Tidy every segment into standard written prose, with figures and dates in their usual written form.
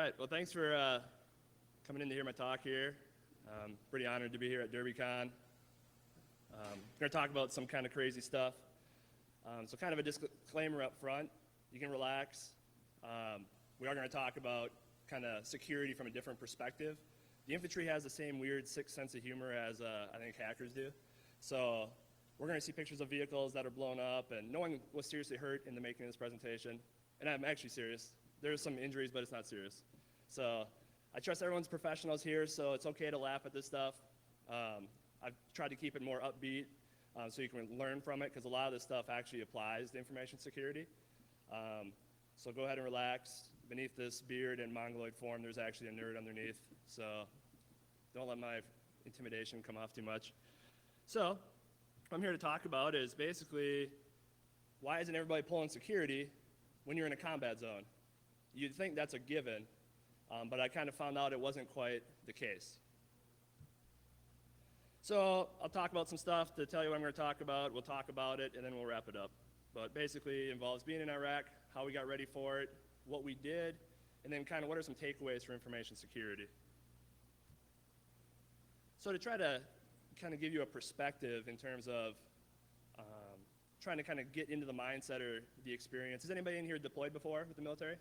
right. Well, thanks for coming in to hear my talk here. Pretty honored to be here at DerbyCon. Going to talk about some kind of crazy stuff. So kind of a disclaimer up front. You can relax. We are going to talk about kind of security from a different perspective. The infantry has the same weird sixth sense of humor as I think hackers do. So we're going to see pictures of vehicles that are blown up, and no one was seriously hurt in the making of this presentation. And I'm actually serious. There's some injuries, but it's not serious. So I trust everyone's professionals here, so it's okay to laugh at this stuff. I've tried to keep it more upbeat so you can learn from it, because a lot of this stuff actually applies to information security. So go ahead and relax. Beneath this beard and mongoloid form, there's actually a nerd underneath. So don't let my intimidation come off too much. So what I'm here to talk about is basically, why isn't everybody pulling security when you're in a combat zone? You'd think that's a given, but I kind of found out it wasn't quite the case. So I'll talk about some stuff to tell you what I'm going to talk about. We'll talk about it, and then we'll wrap it up. But basically, it involves being in Iraq, how we got ready for it, what we did, and then kind of what are some takeaways for information security. So to try to kind of give you a perspective in terms of trying to kind of get into the mindset or the experience. Has anybody in here deployed before with the military?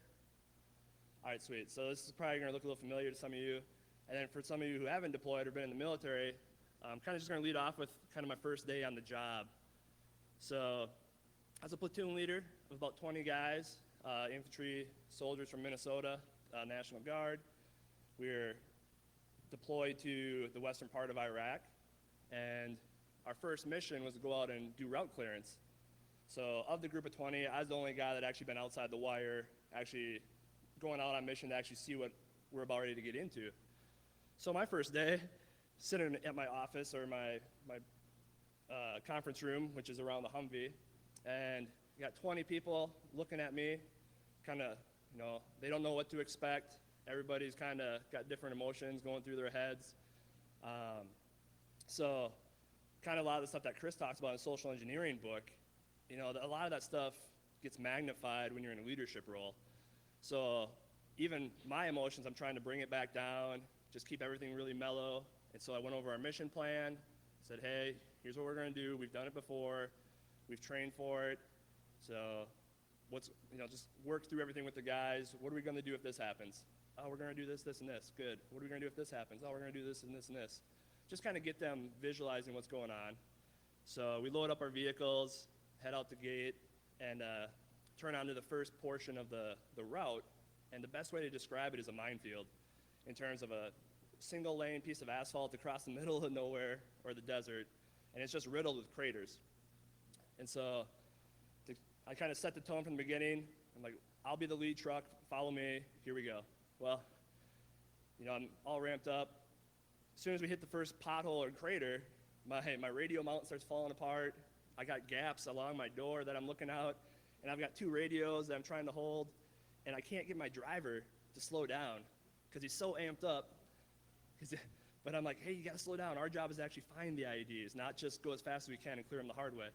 All right, sweet. So this is probably going to look a little familiar to some of you. And then for some of you who haven't deployed or been in the military, I'm kind of just going to lead off with kind of my first day on the job. So I was a platoon leader of about 20 guys, infantry soldiers from Minnesota, National Guard. We were deployed to the western part of Iraq, and our first mission was to go out and do route clearance. So of the group of 20, I was the only guy that actually been outside the wire, actually going out on mission to actually see what we're about ready to get into. So my first day, sitting at my office or my conference room, which is around the Humvee, and you got 20 people looking at me, kind of, they don't know what to expect. Everybody's kind of got different emotions going through their heads. So kind of a lot of the stuff that Chris talks about in the social engineering book, a lot of that stuff gets magnified when you're in a leadership role. So even my emotions, I'm trying to bring it back down, just keep everything really mellow. And so I went over our mission plan, said, hey, here's what we're going to do. We've done it before. We've trained for it. So just work through everything with the guys. What are we going to do if this happens? Oh, we're going to do this, this, and this. Good. What are we going to do if this happens? Oh, we're going to do this and this and this. Just kind of get them visualizing what's going on. So we load up our vehicles, head out the gate, and turn onto the first portion of the route. And the best way to describe it is a minefield in terms of a single lane piece of asphalt across the middle of nowhere or the desert, and it's just riddled with craters. And so I kind of set the tone from the beginning. I'm like, I'll be the lead truck, follow me, here we go. Well, I'm all ramped up. As soon as we hit the first pothole or crater, my radio mount starts falling apart. I got gaps along my door that I'm looking out, and I've got two radios that I'm trying to hold, and I can't get my driver to slow down because he's so amped up. But I'm like, hey, you got to slow down. Our job is to actually find the IEDs, not just go as fast as we can and clear them the hard way.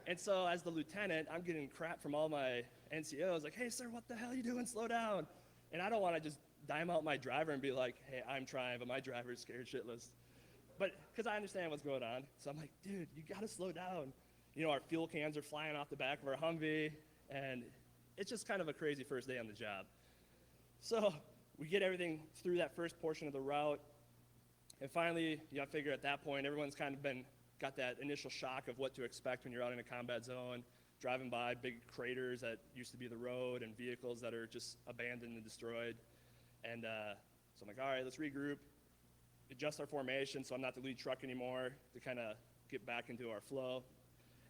And so as the lieutenant, I'm getting crap from all my NCOs, like, hey, sir, what the hell are you doing? Slow down. And I don't want to just dime out my driver and be like, hey, I'm trying, but my driver's scared shitless. But because I understand what's going on. So I'm like, dude, you got to slow down. Our fuel cans are flying off the back of our Humvee, and it's just kind of a crazy first day on the job. So we get everything through that first portion of the route, and finally, I figure at that point, everyone's kind of got that initial shock of what to expect when you're out in a combat zone, driving by big craters that used to be the road and vehicles that are just abandoned and destroyed. And so I'm like, all right, let's regroup, adjust our formation so I'm not the lead truck anymore to kind of get back into our flow.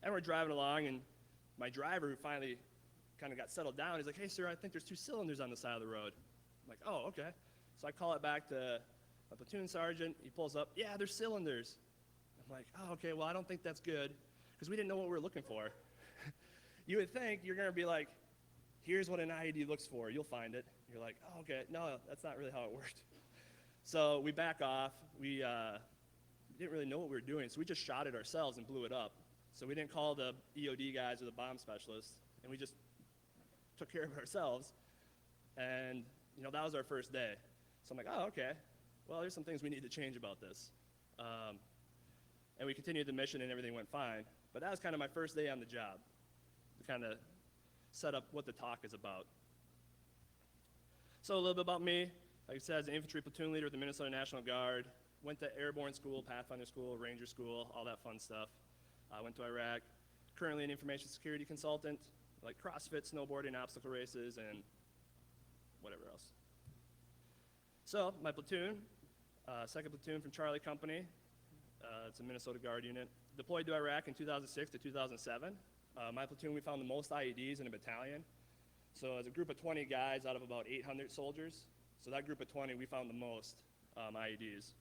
And we're driving along, and my driver, who finally kind of got settled down, he's like, hey, sir, I think there's 2 cylinders on the side of the road. I'm like, oh, okay. So I call it back to my platoon sergeant. He pulls up, yeah, there's cylinders. I'm like, oh, okay, well, I don't think that's good, because we didn't know what we were looking for. You would think you're going to be like, here's what an IED looks for. You'll find it. You're like, oh, okay. No, that's not really how it worked. So we back off. We didn't really know what we were doing, so we just shot it ourselves and blew it up. So we didn't call the EOD guys or the bomb specialists, and we just took care of it ourselves. And that was our first day. So I'm like, oh, okay. Well, there's some things we need to change about this. And we continued the mission and everything went fine. But that was kind of my first day on the job, to kind of set up what the talk is about. So a little bit about me. Like I said, as an infantry platoon leader with the Minnesota National Guard, went to airborne school, Pathfinder school, Ranger school, all that fun stuff. I went to Iraq. Currently an information security consultant, like CrossFit, snowboarding, obstacle races, and whatever else. So my platoon, second platoon from Charlie Company. It's a Minnesota Guard unit. Deployed to Iraq in 2006 to 2007. My platoon, we found the most IEDs in a battalion. So as a group of 20 guys out of about 800 soldiers, so that group of 20, we found the most IEDs.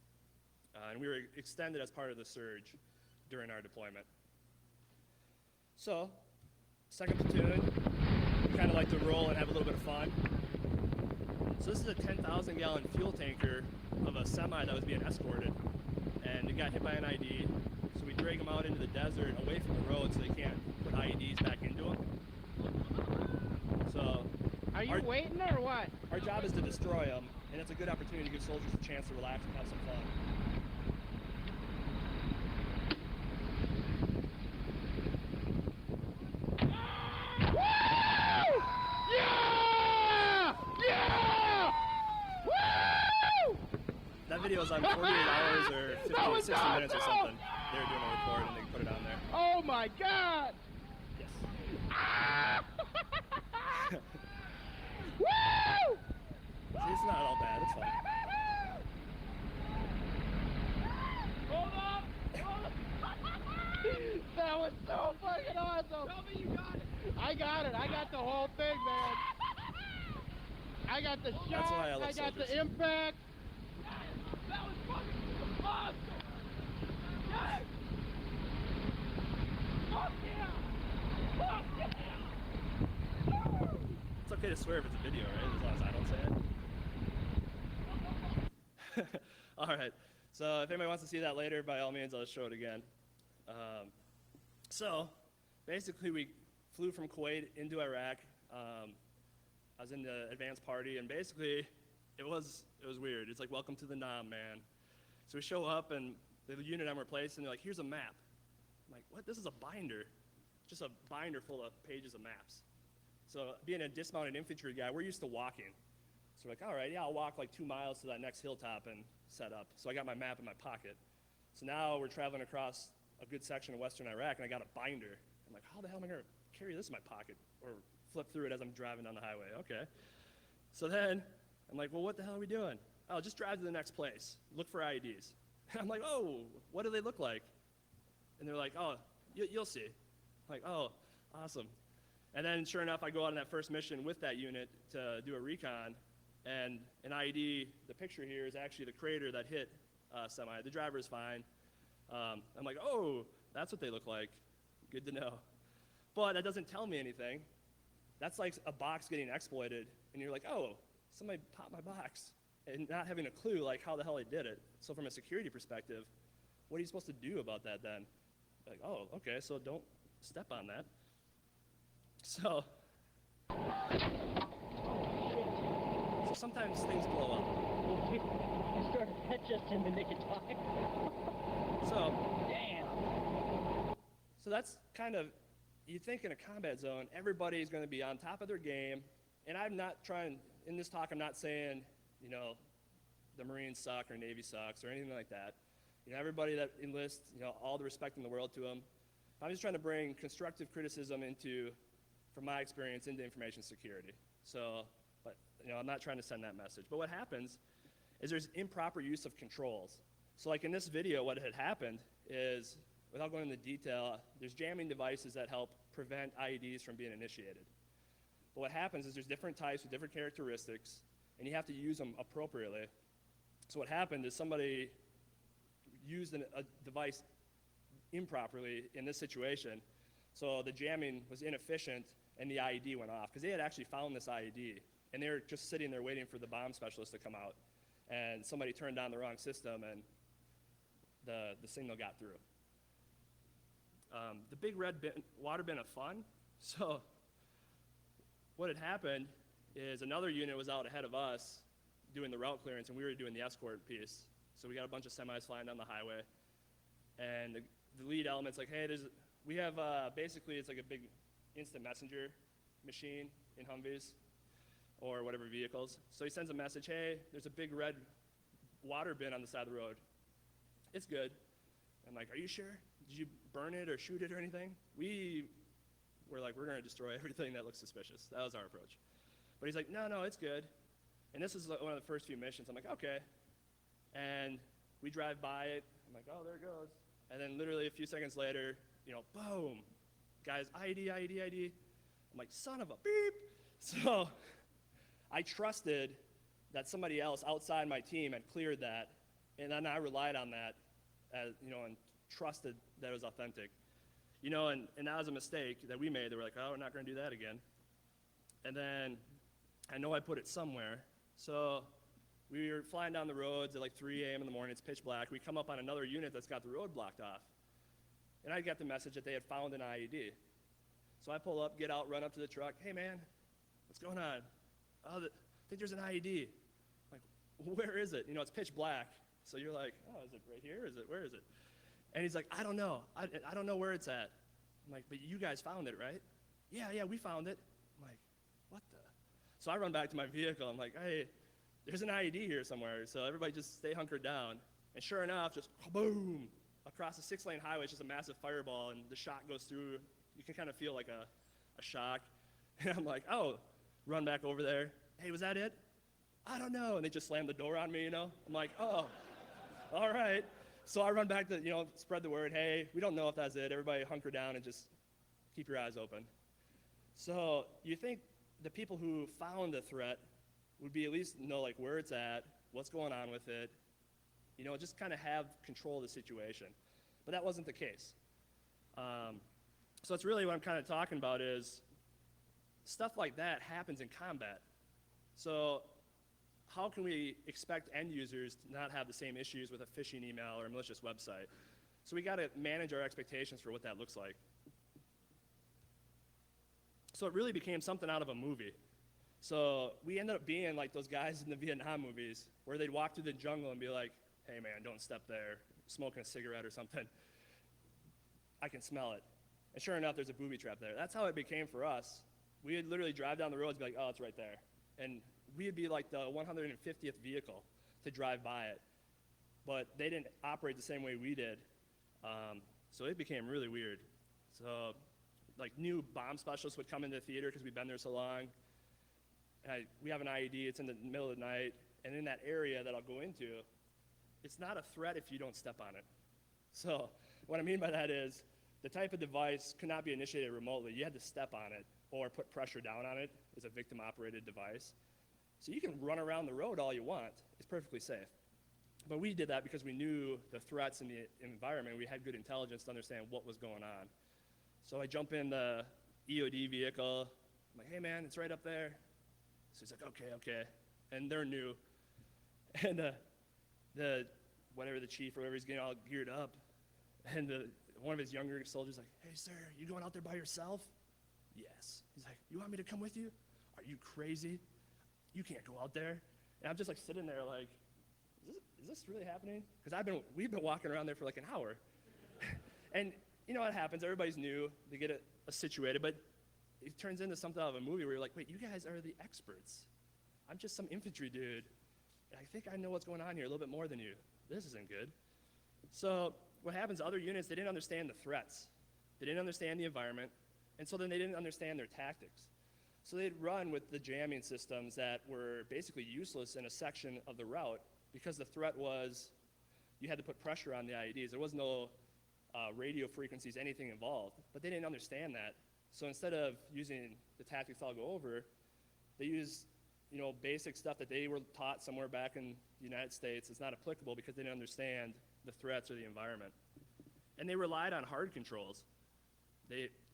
And we were extended as part of the surge during our deployment. So, second platoon, we kind of like to roll and have a little bit of fun. So this is a 10,000 gallon fuel tanker of a semi that was being escorted. And it got hit by an IED, so we drag them out into the desert away from the road so they can't put IEDs back into them. So, are you waiting or what? Our job is to destroy them, and it's a good opportunity to give soldiers a chance to relax and have some fun. Woo! Yeah! Yeah! Woo! That video is on 48 hours or 50, 60 minutes or something. They were doing a report and they put it on there. Oh my God! Yes. Ah! Woo! See, it's not all bad, it's fun. Hold up! Hold up! That was so fucking awesome! Tell me you got it! I got it! I got the whole thing, man! I got the shot, That's why I love got soldiers. the impact! That was fucking awesome! Yes! Fuck yeah! Fuck yeah! It's okay to swear if it's a video, right? As long as I don't say it. All right. So if anybody wants to see that later, by all means, I'll show it again. So basically, we flew from Kuwait into Iraq. I was in the advanced party, and basically, it was weird. It's like, welcome to the Nam, man. So we show up, and the unit I'm replacing, they're like, here's a map. I'm like, what? This is a binder. Just a binder full of pages of maps. So being a dismounted infantry guy, we're used to walking. So we're like, all right, yeah, I'll walk like 2 miles to that next hilltop and set up. So I got my map in my pocket. So now we're traveling across a good section of western Iraq, and I got a binder. I'm like, how the hell am I going to carry this in my pocket or flip through it as I'm driving down the highway? Okay. So then I'm like, well, what the hell are we doing? Oh, just drive to the next place. Look for IEDs. I'm like, oh, what do they look like? And they're like, oh, you'll see. I'm like, oh, awesome. And then sure enough, I go out on that first mission with that unit to do a recon, and an IED, the picture here is actually the crater that hit semi. The driver is fine. I'm like, oh, that's what they look like. Good to know. But that doesn't tell me anything. That's like a box getting exploited, and you're like, oh, somebody popped my box, and not having a clue like how the hell I did it. So from a security perspective, what are you supposed to do about that then? Like, oh, okay, so don't step on that. So sometimes things blow up. You started that just in the nick of time. So, damn. So that's kind of, you think in a combat zone, everybody's going to be on top of their game. And I'm not trying, in this talk, I'm not saying, the Marines suck or Navy sucks or anything like that. Everybody that enlists, all the respect in the world to them. I'm just trying to bring constructive criticism from my experience, into information security. So, but, I'm not trying to send that message. But what happens is there's improper use of controls. So like in this video, what had happened is, without going into detail, there's jamming devices that help prevent IEDs from being initiated. But what happens is there's different types with different characteristics, and you have to use them appropriately. So what happened is somebody used a device improperly in this situation, so the jamming was inefficient and the IED went off, because they had actually found this IED, and they were just sitting there waiting for the bomb specialist to come out, and somebody turned on the wrong system, and the signal got through. The big red water bin of fun. So what had happened is another unit was out ahead of us doing the route clearance, and we were doing the escort piece. So we got a bunch of semis flying down the highway, and the lead element's like, hey, we have basically it's like a big instant messenger machine in Humvees or whatever vehicles. So he sends a message, hey, there's a big red water bin on the side of the road. It's good. I'm like, are you sure? Did you burn it or shoot it or anything? We were like, we're going to destroy everything that looks suspicious. That was our approach. But he's like, no, it's good. And this is one of the first few missions. I'm like, okay. And we drive by it. I'm like, oh, there it goes. And then literally a few seconds later, boom, guys, ID. I'm like, son of a beep. So I trusted that somebody else outside my team had cleared that, and then I relied on that, and trusted that it was authentic. And that was a mistake that we made. They were like, oh, we're not going to do that again. And then I know I put it somewhere. So we were flying down the roads at like 3 a.m. in the morning. It's pitch black. We come up on another unit that's got the road blocked off. And I got the message that they had found an IED. So I pull up, get out, run up to the truck. Hey, man, what's going on? Oh, I think there's an IED. I'm like, where is it? It's pitch black. So you're like, oh, is it right here? Where is it? And he's like, I don't know. I don't know where it's at. I'm like, but you guys found it, right? Yeah, we found it. I'm like, what the? So I run back to my vehicle. I'm like, hey, there's an IED here somewhere. So everybody just stay hunkered down. And sure enough, just boom, across a 6-lane highway, it's just a massive fireball, and the shot goes through. You can kind of feel like a shock. And I'm like, oh, run back over there. Hey, was that it? I don't know. And they just slammed the door on me, I'm like, oh, all right. So I run back to, spread the word. Hey, we don't know if that's it. Everybody hunker down and just keep your eyes open. So you think the people who found the threat would be at least know like where it's at, what's going on with it, just kind of have control of the situation. But that wasn't the case. So it's really what I'm kind of talking about is stuff like that happens in combat. So how can we expect end users to not have the same issues with a phishing email or a malicious website? So we got to manage our expectations for what that looks like. So it really became something out of a movie. So we ended up being like those guys in the Vietnam movies where they'd walk through the jungle and be like, hey man, don't step there, smoking a cigarette or something. I can smell it. And sure enough, there's a booby trap there. That's how it became for us. We would literally drive down the roads and be like, oh, it's right there. And we'd be like the 150th vehicle to drive by it. But they didn't operate the same way we did. So it became really weird. So like new bomb specialists would come into the theater because we've been there so long. And we have an IED, it's in the middle of the night. And in that area that I'll go into, it's not a threat if you don't step on it. So what I mean by that is the type of device could not be initiated remotely. You had to step on it or put pressure down on it as a victim-operated device. So you can run around the road all you want. It's perfectly safe. But we did that because we knew the threats in the environment. We had good intelligence to understand what was going on. So I jump in the EOD vehicle. I'm like, hey, man, it's right up there. So he's like, okay. And they're new. And the chief or whatever, he's getting all geared up. And one of his younger soldiers like, hey, sir, you going out there by yourself? Yes. He's like, you want me to come with you? Are you crazy? You can't go out there. And I'm just like sitting there like, is this really happening? Because we've been walking around there for like an hour. And you know what happens? Everybody's new. They get it situated. But it turns into something out of a movie where you're like, wait, you guys are the experts. I'm just some infantry dude. I think I know what's going on here a little bit more than you. This isn't good. So what happens, other units, they didn't understand the threats. They didn't understand the environment. And so then they didn't understand their tactics. So they'd run with the jamming systems that were basically useless in a section of the route because the threat was you had to put pressure on the IEDs. There was no radio frequencies, anything involved. But they didn't understand that. So instead of using the tactics I'll go over, they used basic stuff that they were taught somewhere back in the United States. It's not applicable because they didn't understand the threats or the environment. And they relied on hard controls.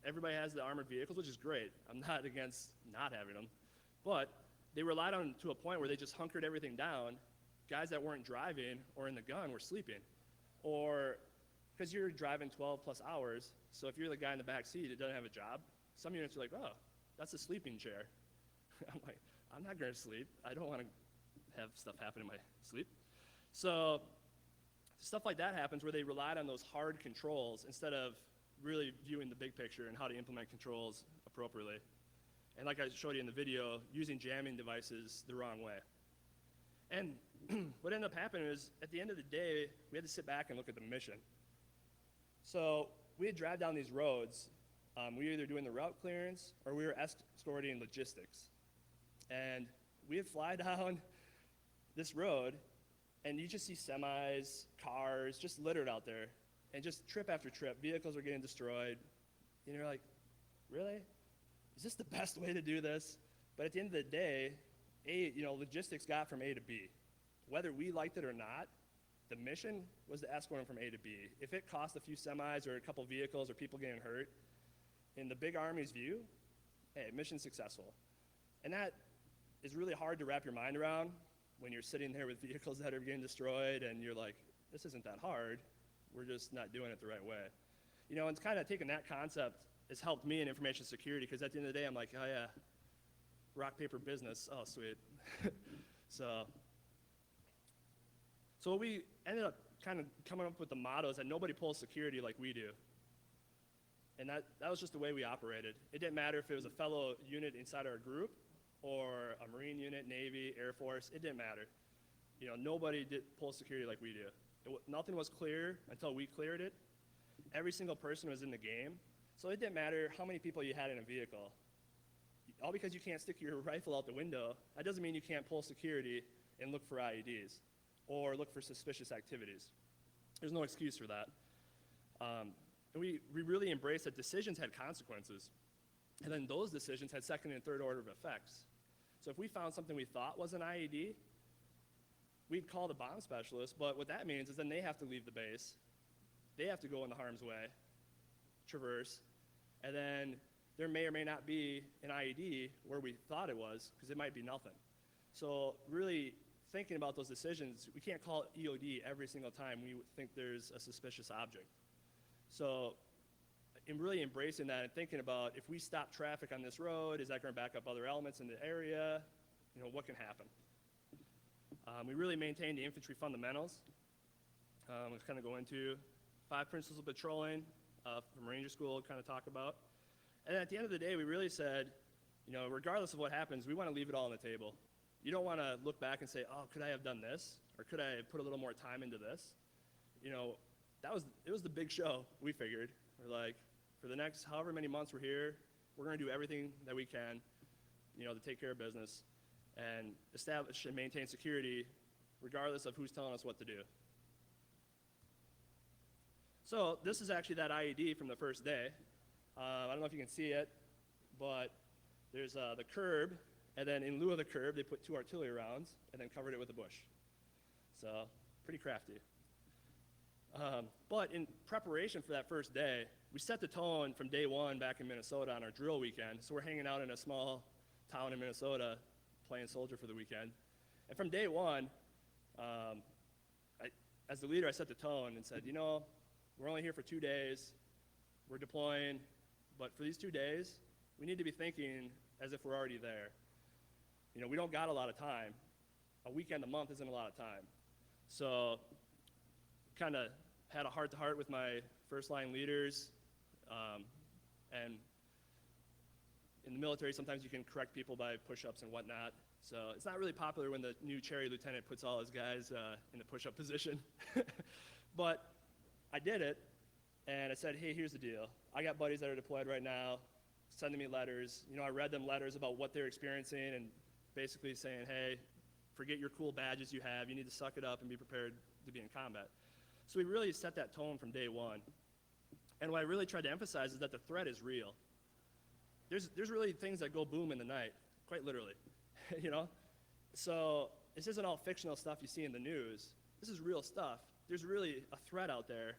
Everybody has the armored vehicles, which is great. I'm not against not having them. But they relied on to a point where they just hunkered everything down. Guys that weren't driving or in the gun were sleeping. Or because you're driving 12 plus hours, so if you're the guy in the back seat that doesn't have a job, some units are like, oh, that's a sleeping chair. I'm like, I'm not going to sleep. I don't want to have stuff happen in my sleep. So stuff like that happens where they relied on those hard controls instead of really viewing the big picture and how to implement controls appropriately. And like I showed you in the video, using jamming devices the wrong way. And what ended up happening is, at the end of the day, we had to sit back and look at the mission. So we had drive down these roads. We were either doing the route clearance or we were escorting logistics. And we would fly down this road, and you just see semis, cars, just littered out there. And just trip after trip, vehicles were getting destroyed. And you're like, really? Is this the best way to do this? But at the end of the day, logistics got from A to B. Whether we liked it or not, the mission was to escort them from A to B. If it cost a few semis or a couple vehicles or people getting hurt, in the big Army's view, hey, mission successful. And that is really hard to wrap your mind around when you're sitting there with vehicles that are getting destroyed and you're like, this isn't that hard. We're just not doing it the right way. And it's kind of taking that concept has helped me in information security, because at the end of the day, I'm like, oh yeah, rock, paper, business. Oh, sweet. So we ended up kind of coming up with the motto is that nobody pulls security like we do. And that was just the way we operated. It didn't matter if it was a fellow unit inside our group or a Marine unit, Navy, Air Force. It didn't matter. Nobody did pull security like we do. Nothing was clear until we cleared it. Every single person was in the game. So it didn't matter how many people you had in a vehicle. All because you can't stick your rifle out the window, that doesn't mean you can't pull security and look for IEDs or look for suspicious activities. There's no excuse for that. And we really embraced that decisions had consequences. And then those decisions had second and third order of effects. So if we found something we thought was an IED, we'd call the bomb specialist, but what that means is then they have to leave the base. They have to go in the harm's way, traverse, and then there may or may not be an IED where we thought it was, because it might be nothing. So really thinking about those decisions, we can't call it EOD every single time we think there's a suspicious object. So in really embracing that and thinking about, if we stop traffic on this road, is that going to back up other elements in the area? What can happen? We really maintained the infantry fundamentals. Let's kind of go into 5 principles of patrolling from Ranger School, kind of talk about. And at the end of the day, we really said, regardless of what happens, we want to leave it all on the table. You don't want to look back and say, oh, could I have done this? Or could I have put a little more time into this? It was the big show, we figured. We're like, for the next however many months we're here, we're going to do everything that we can, to take care of business and establish and maintain security regardless of who's telling us what to do. So this is actually that IED from the first day. I don't know if you can see it, but there's the curb, and then in lieu of the curb, they put 2 artillery rounds and then covered it with a bush. So pretty crafty. But in preparation for that first day, we set the tone from day one back in Minnesota on our drill weekend. So we're hanging out in a small town in Minnesota playing soldier for the weekend. And from day one, as the leader, I set the tone and said, we're only here for 2 days. We're deploying. But for these 2 days, we need to be thinking as if we're already there. We don't got a lot of time. A weekend a month isn't a lot of time. So kind of had a heart-to-heart with my first-line leaders. And in the military, sometimes you can correct people by push-ups and whatnot. So it's not really popular when the new cherry lieutenant puts all his guys in the push-up position. But I did it, and I said, hey, here's the deal. I got buddies that are deployed right now sending me letters. I read them letters about what they're experiencing and basically saying, hey, forget your cool badges you have. You need to suck it up and be prepared to be in combat. So we really set that tone from day one. And what I really tried to emphasize is that the threat is real. There's really things that go boom in the night, quite literally, So this isn't all fictional stuff you see in the news. This is real stuff. There's really a threat out there,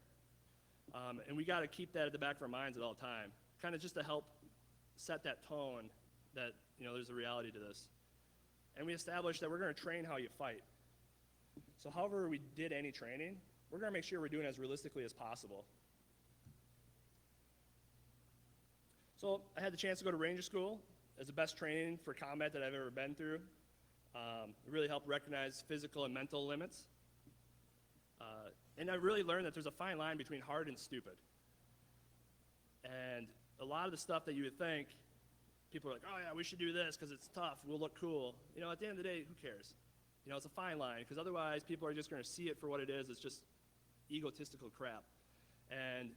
and we got to keep that at the back of our minds at all time, kind of just to help set that tone that, there's a reality to this. And we established that we're going to train how you fight. So however we did any training, we're going to make sure we're doing it as realistically as possible. So I had the chance to go to Ranger School was the best training for combat that I've ever been through. It really helped recognize physical and mental limits. And I really learned that there's a fine line between hard and stupid. And a lot of the stuff that you would think, people are like, oh yeah, we should do this because it's tough, we'll look cool. You know, at the end of the day, who cares? You know, it's a fine line, because otherwise people are just going to see it for what it is. It's just egotistical crap. And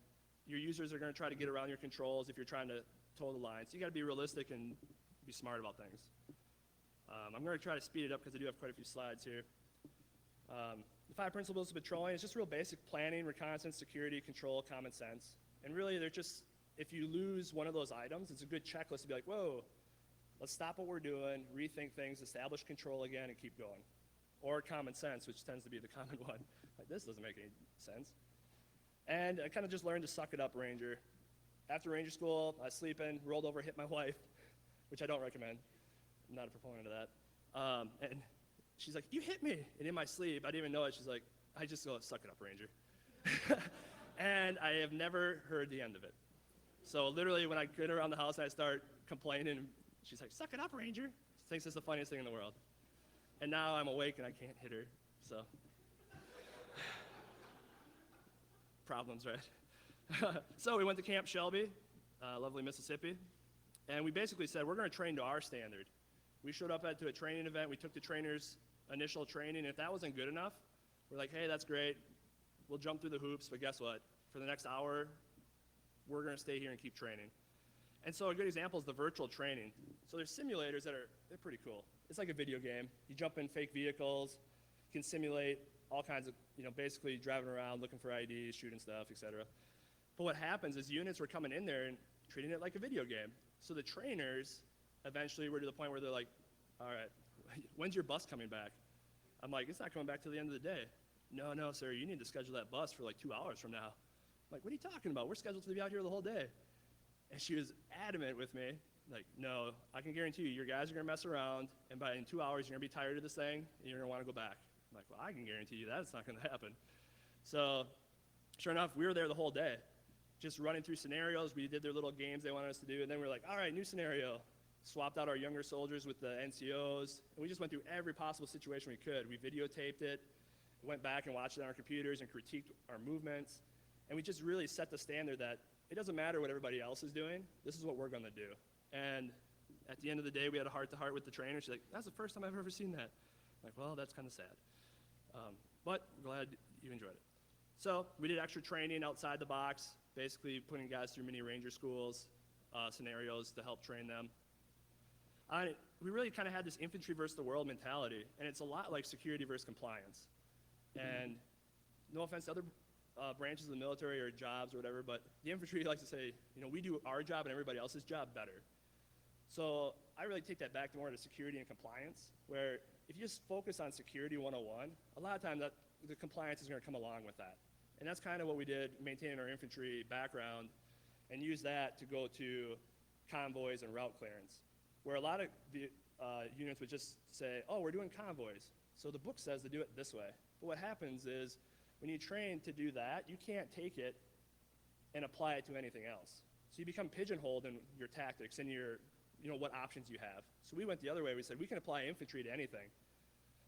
your users are going to try to get around your controls if you're trying to toe the line. So you got to be realistic and be smart about things. I'm going to try to speed it up because I do have quite a few slides here. The 5 principles of patrolling is just real basic planning, reconnaissance, security, control, common sense. And really, they're just, if you lose one of those items, it's a good checklist to be like, whoa, let's stop what we're doing, rethink things, establish control again, and keep going. Or common sense, which tends to be the common one. Like, this doesn't make any sense. And I kind of just learned to suck it up, Ranger. After Ranger school, I was sleeping, rolled over, hit my wife, which I don't recommend. I'm not a proponent of that. And she's like, you hit me. And in my sleep, I didn't even know it. She's like, I just go, suck it up, Ranger. And I have never heard the end of it. So literally, when I get around the house and I start complaining, she's like, suck it up, Ranger. She thinks it's the funniest thing in the world. And now I'm awake and I can't hit her, so. Problems, right? So we went to Camp Shelby, lovely Mississippi, and we basically said, we're going to train to our standard. We showed up to a training event. We took the trainers' initial training, and if that wasn't good enough, we're like, hey, that's great. We'll jump through the hoops, but guess what? For the next hour, we're going to stay here and keep training. And so a good example is the virtual training. So there's simulators that they're pretty cool. It's like a video game. You jump in fake vehicles, you can simulate all kinds of, basically driving around, looking for IDs, shooting stuff, etc. But what happens is units were coming in there and treating it like a video game. So the trainers eventually were to the point where they're like, all right, when's your bus coming back? I'm like, it's not coming back till the end of the day. No, sir, you need to schedule that bus for like 2 hours from now. I'm like, what are you talking about? We're scheduled to be out here the whole day. And she was adamant with me, like, no, I can guarantee you, your guys are going to mess around, and in 2 hours, you're going to be tired of this thing, and you're going to want to go back. I'm like, well, I can guarantee you that's not going to happen. So sure enough, we were there the whole day, just running through scenarios. We did their little games they wanted us to do, and then we were like, all right, new scenario. Swapped out our younger soldiers with the NCOs, and we just went through every possible situation we could. We videotaped it, went back and watched it on our computers and critiqued our movements, and we just really set the standard that it doesn't matter what everybody else is doing, this is what we're going to do. And at the end of the day, we had a heart-to-heart with the trainer. She's like, that's the first time I've ever seen that. I'm like, well, that's kind of sad. But glad you enjoyed it. So we did extra training outside the box, basically putting guys through mini ranger schools, scenarios to help train them. We really kind of had this infantry versus the world mentality, and it's a lot like security versus compliance. And no offense to other branches of the military or jobs or whatever, but the infantry likes to say, we do our job and everybody else's job better. So I really take that back more to security and compliance, where if you just focus on security 101, a lot of times the compliance is going to come along with that. And that's kind of what we did, maintaining our infantry background, and use that to go to convoys and route clearance, where a lot of units would just say, oh, we're doing convoys. So the book says to do it this way. But what happens is, when you train to do that, you can't take it and apply it to anything else. So you become pigeonholed in your tactics and your, what options you have. So we went the other way. We said, we can apply infantry to anything.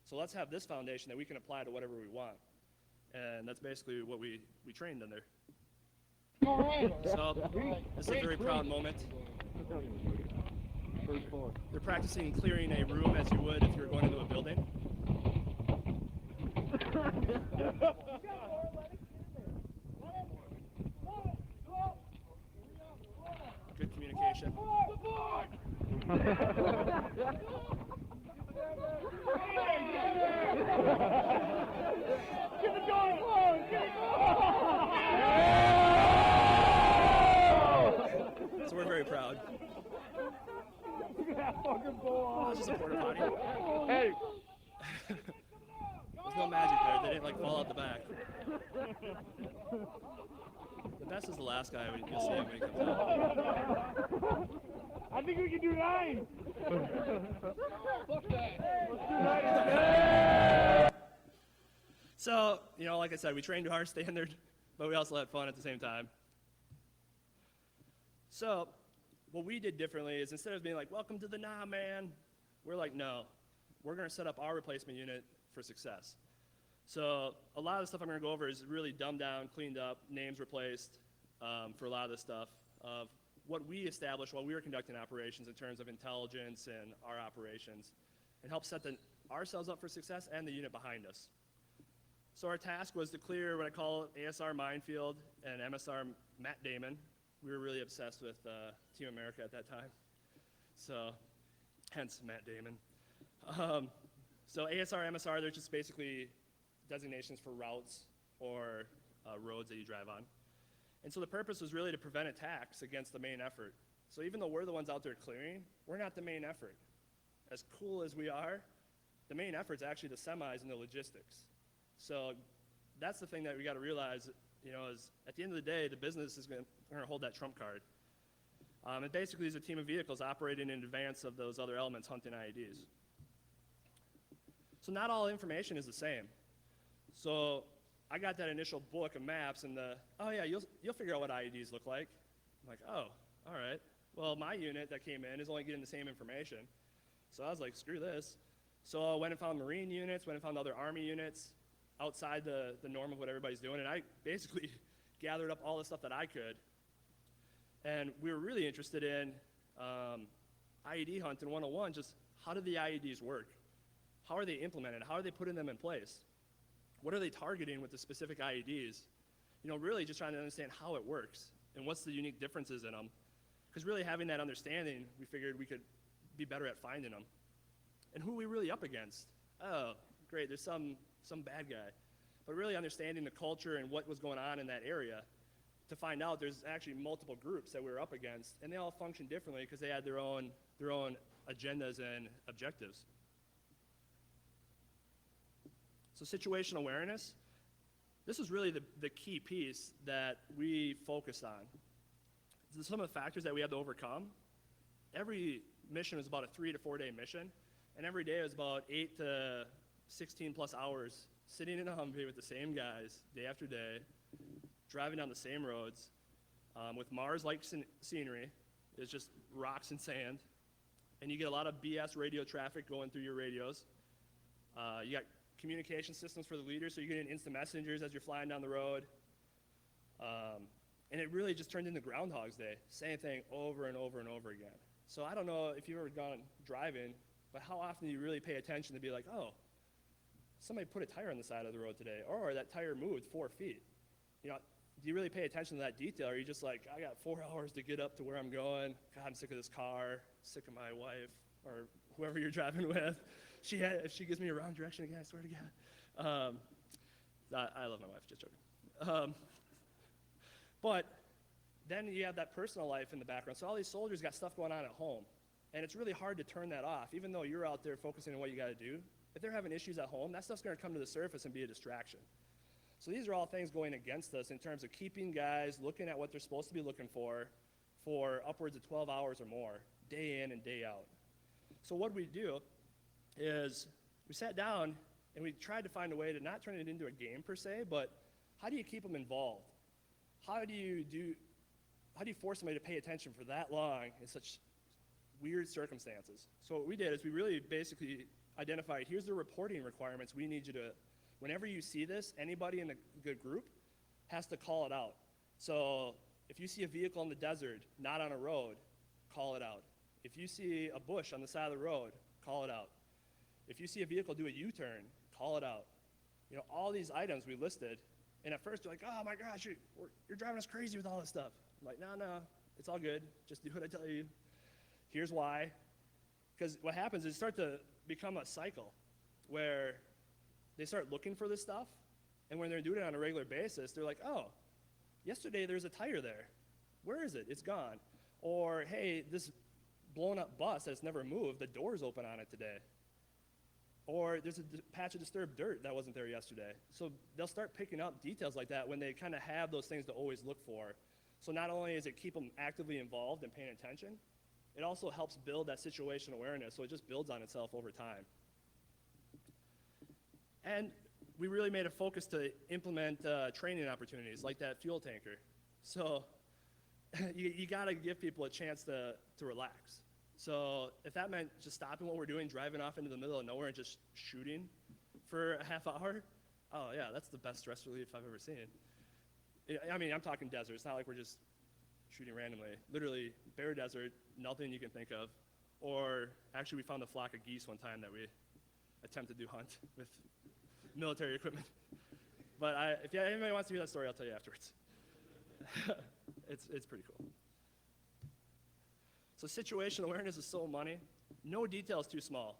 So let's have this foundation that we can apply to whatever we want. And that's basically what we trained under. So this is a very proud moment. They're practicing clearing a room as you would if you were going into a building. Good communication. Keep it going! Keep it going! So we're very proud. This is a porta potty. Hey! There's no magic there. They didn't fall out the back. The best is the last guy you'll see him when he comes out. I think we can do 9. Fuck that. So, like I said, we trained to our standard, but we also had fun at the same time. So, what we did differently is instead of being like, welcome to the nah, man, we're like, no, we're going to set up our replacement unit for success. So a lot of the stuff I'm going to go over is really dumbed down, cleaned up, names replaced for a lot of this stuff of what we established while we were conducting operations in terms of intelligence and our operations, and help set ourselves up for success and the unit behind us. So our task was to clear what I call ASR Minefield and MSR Matt Damon. We were really obsessed with Team America at that time, so hence Matt Damon. So ASR, MSR, they're just basically designations for routes or roads that you drive on. And so the purpose was really to prevent attacks against the main effort. So even though we're the ones out there clearing, we're not the main effort. As cool as we are, the main effort's actually the semis and the logistics. So that's the thing that we got to realize, is at the end of the day, the business is going to hold that trump card. It basically is a team of vehicles operating in advance of those other elements hunting IEDs. So not all information is the same. So I got that initial book of maps and oh yeah, you'll figure out what IEDs look like. I'm like, oh, all right. Well, my unit that came in is only getting the same information. So I was like, screw this. So I went and found Marine units, went and found other Army units outside the norm of what everybody's doing, and I basically gathered up all the stuff that I could. And we were really interested in IED hunting 101, just how do the IEDs work? How are they implemented? How are they putting them in place? What are they targeting with the specific IEDs? Really just trying to understand how it works and what's the unique differences in them. Because really having that understanding, we figured we could be better at finding them. And who are we really up against? Oh, great, there's some bad guy. But really understanding the culture and what was going on in that area to find out there's actually multiple groups that we were up against, and they all function differently because they had their own agendas and objectives. So situational awareness, this is really the key piece that we focused on. Some of the factors that we had to overcome. Every mission was about a 3 to 4 day mission, and every day was about 8 to 16 plus hours sitting in a Humvee with the same guys day after day, driving down the same roads with Mars-like scenery. It's just rocks and sand, and you get a lot of BS radio traffic going through your radios. You got communication systems for the leaders, so you're getting instant messengers as you're flying down the road. And it really just turned into Groundhog's Day, same thing over and over and over again. So I don't know if you've ever gone driving, but how often do you really pay attention to be like, oh, somebody put a tire on the side of the road today, or that tire moved 4 feet. Do you really pay attention to that detail, or are you just like, I got 4 hours to get up to where I'm going, God, I'm sick of this car, sick of my wife, or whoever you're driving with. If she gives me a wrong direction again, I swear to God. I love my wife, just joking. But then you have that personal life in the background. So all these soldiers got stuff going on at home, and it's really hard to turn that off, even though you're out there focusing on what you got to do. If they're having issues at home, that stuff's going to come to the surface and be a distraction. So these are all things going against us in terms of keeping guys looking at what they're supposed to be looking for upwards of 12 hours or more, day in and day out. So what we do is we sat down and we tried to find a way to not turn it into a game per se, but how do you keep them involved? How do you force somebody to pay attention for that long in such weird circumstances? So what we did is we really basically identified, here's the reporting requirements we need you to, whenever you see this, anybody in the group has to call it out. So if you see a vehicle in the desert, not on a road, call it out. If you see a bush on the side of the road, call it out. If you see a vehicle do a U-turn, call it out. All these items we listed, and at first you're like, oh my gosh, you're driving us crazy with all this stuff. I'm like, no, it's all good. Just do what I tell you. Here's why. Because what happens is it starts to become a cycle where they start looking for this stuff, and when they're doing it on a regular basis, they're like, oh, yesterday there's a tire there. Where is it? It's gone. Or, hey, this blown up bus that's never moved, the door's open on it today. Or there's a patch of disturbed dirt that wasn't there yesterday. So they'll start picking up details like that when they kind of have those things to always look for. So not only does it keep them actively involved and paying attention, it also helps build that situational awareness, so it just builds on itself over time. And we really made a focus to implement training opportunities like that fuel tanker. So you got to give people a chance to relax. So if that meant just stopping what we're doing, driving off into the middle of nowhere and just shooting for a half hour, oh yeah, that's the best stress relief I've ever seen. I mean, I'm talking desert. It's not like we're just shooting randomly. Literally, bare desert, nothing you can think of. Or actually, we found a flock of geese one time that we attempted to hunt with military equipment. But if anybody wants to hear that story, I'll tell you afterwards. It's pretty cool. So situational awareness is so money. No detail is too small.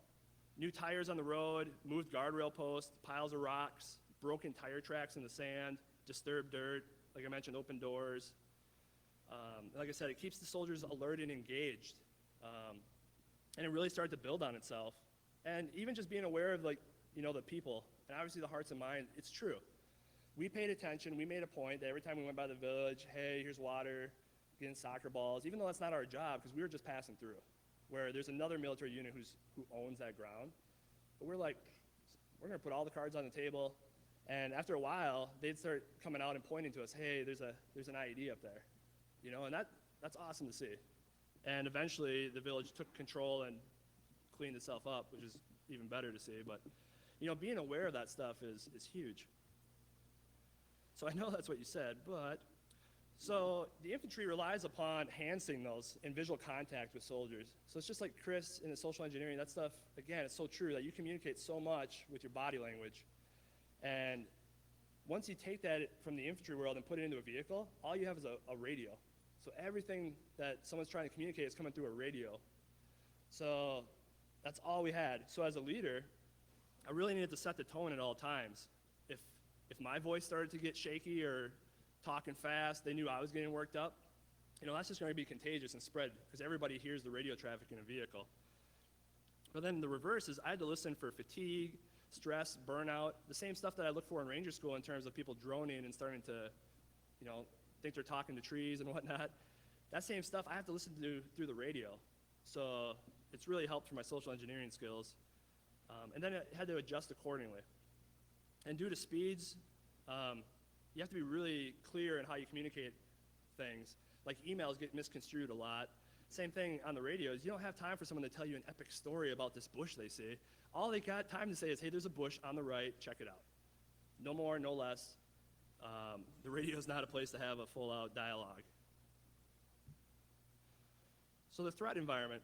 New tires on the road, moved guardrail posts, piles of rocks, broken tire tracks in the sand, disturbed dirt, like I mentioned, open doors. Like I said, it keeps the soldiers alert and engaged. And it really started to build on itself. And even just being aware of, like, the people, and obviously the hearts and minds, it's true. We paid attention. We made a point that every time we went by the village, hey, here's water, getting soccer balls, even though that's not our job, because we were just passing through, where there's another military unit who owns that ground. But we're like, we're going to put all the cards on the table. And after a while, they'd start coming out and pointing to us, hey, there's an IED up there. And that's awesome to see. And eventually, the village took control and cleaned itself up, which is even better to see. But, being aware of that stuff is huge. So I know that's what you said, so the infantry relies upon hand signals and visual contact with soldiers. So it's just like Chris in the social engineering, that stuff, again, it's so true that you communicate so much with your body language. And once you take that from the infantry world and put it into a vehicle, all you have is a radio. So everything that someone's trying to communicate is coming through a radio. So that's all we had. So as a leader, I really needed to set the tone at all times. If my voice started to get shaky or talking fast, they knew I was getting worked up. That's just going to be contagious and spread because everybody hears the radio traffic in a vehicle. But then the reverse is I had to listen for fatigue, stress, burnout, the same stuff that I look for in Ranger School in terms of people droning and starting to, think they're talking to trees and whatnot. That same stuff I have to listen to through the radio. So it's really helped for my social engineering skills. And then I had to adjust accordingly. And due to speeds, you have to be really clear in how you communicate things. Like emails get misconstrued a lot. Same thing on the radios. You don't have time for someone to tell you an epic story about this bush they see. All they got time to say is, hey, there's a bush on the right, check it out. No more, no less. The radio is not a place to have a full-out dialogue. So the threat environment,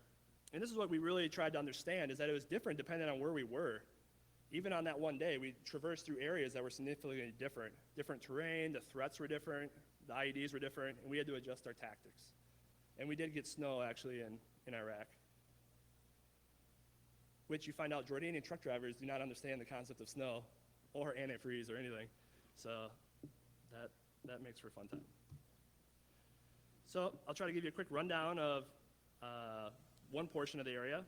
and this is what we really tried to understand, is that it was different depending on where we were. Even on that one day, we traversed through areas that were significantly different. Different terrain, the threats were different, the IEDs were different, and we had to adjust our tactics. And we did get snow, actually, in Iraq, which you find out Jordanian truck drivers do not understand the concept of snow or antifreeze or anything. So that makes for a fun time. So I'll try to give you a quick rundown of one portion of the area.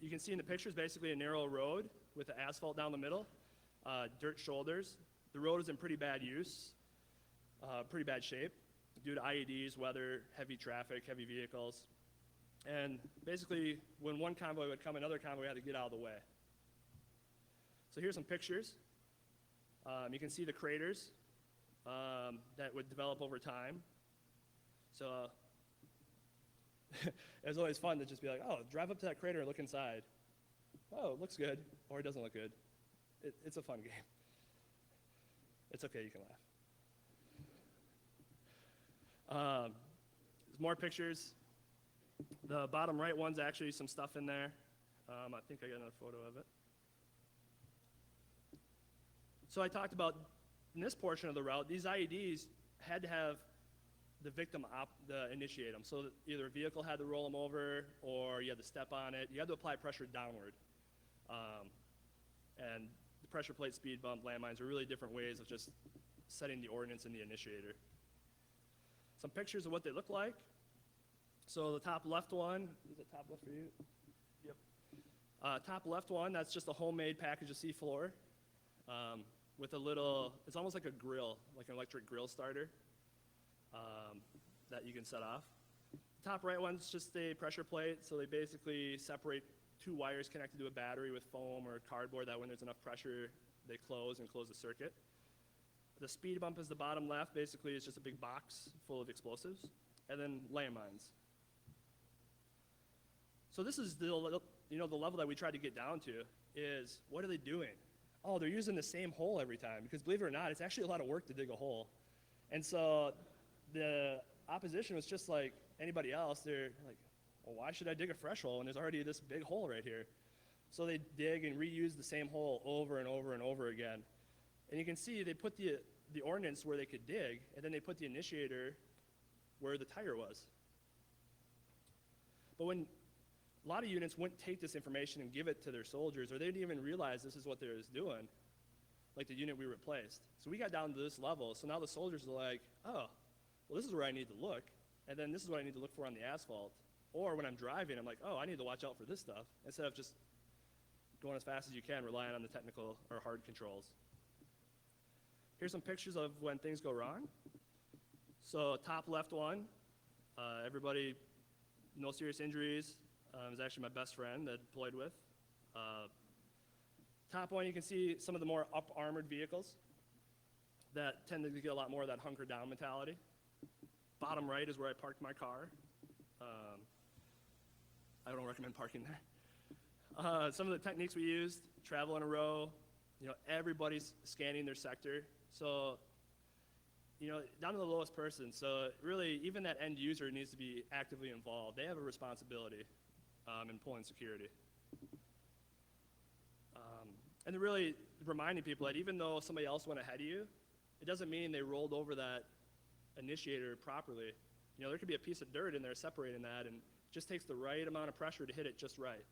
You can see in the pictures basically a narrow road with the asphalt down the middle, dirt shoulders. The road is in pretty bad use, pretty bad shape due to IEDs, weather, heavy traffic, heavy vehicles. And basically, when one convoy would come, another convoy had to get out of the way. So here's some pictures. You can see the craters that would develop over time. So it was always fun to just be like, oh, drive up to that crater and look inside. Oh, it looks good, or it doesn't look good. It's a fun game. It's okay, you can laugh. There's more pictures. The bottom right one's actually some stuff in there. I think I got another photo of it. So I talked about, in this portion of the route, these IEDs had to have the victim initiate them. So either a vehicle had to roll them over, or you had to step on it. You had to apply pressure downward. And the pressure plate, speed bump, landmines are really different ways of just setting the ordnance in the initiator. Some pictures of what they look like. So the top left one, is it top left for you? Yep. Top left one, that's just a homemade package of seafloor with a little, it's almost like a grill, like an electric grill starter that you can set off. Top right one's just a pressure plate, so they basically separate two wires connected to a battery with foam or cardboard that when there's enough pressure, they close the circuit. The speed bump is the bottom left, basically it's just a big box full of explosives. and then landmines. So this is the level that we tried to get down to is, what are they doing? Oh, they're using the same hole every time, because believe it or not, it's actually a lot of work to dig a hole. And so the opposition was just like anybody else. They're like, well, why should I dig a fresh hole when there's already this big hole right here? So they dig and reuse the same hole over and over and over again. And you can see they put the ordnance where they could dig, and then they put the initiator where the tire was. But when a lot of units wouldn't take this information and give it to their soldiers, or they didn't even realize this is what they was doing, like the unit we replaced. So we got down to this level, so now the soldiers are like, oh, well, this is where I need to look, and then this is what I need to look for on the asphalt. Or when I'm driving, I'm like, oh, I need to watch out for this stuff, instead of just going as fast as you can, relying on the technical or hard controls. Here's some pictures of when things go wrong. So top left one, everybody, no serious injuries. It was actually my best friend that I deployed with. Top one, you can see some of the more up-armored vehicles that tend to get a lot more of that hunker-down mentality. Bottom right is where I parked my car. I don't recommend parking there. Some of the techniques we used, travel in a row, everybody's scanning their sector. So, down to the lowest person. So really, even that end user needs to be actively involved. They have a responsibility in pulling security. And they're really reminding people that even though somebody else went ahead of you, it doesn't mean they rolled over that initiator properly. There could be a piece of dirt in there separating that, and it just takes the right amount of pressure to hit it just right.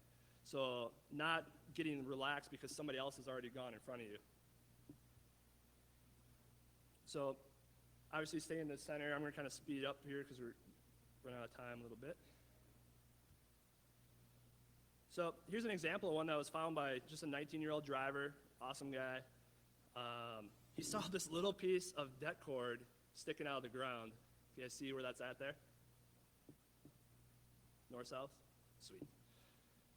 So not getting relaxed because somebody else has already gone in front of you. So obviously stay in the center. I'm going to kind of speed up here because we're running out of time a little bit. So here's an example of one that was found by just a 19-year-old driver, awesome guy. He saw this little piece of deck cord sticking out of the ground. You guys see where that's at there? North-south? Sweet.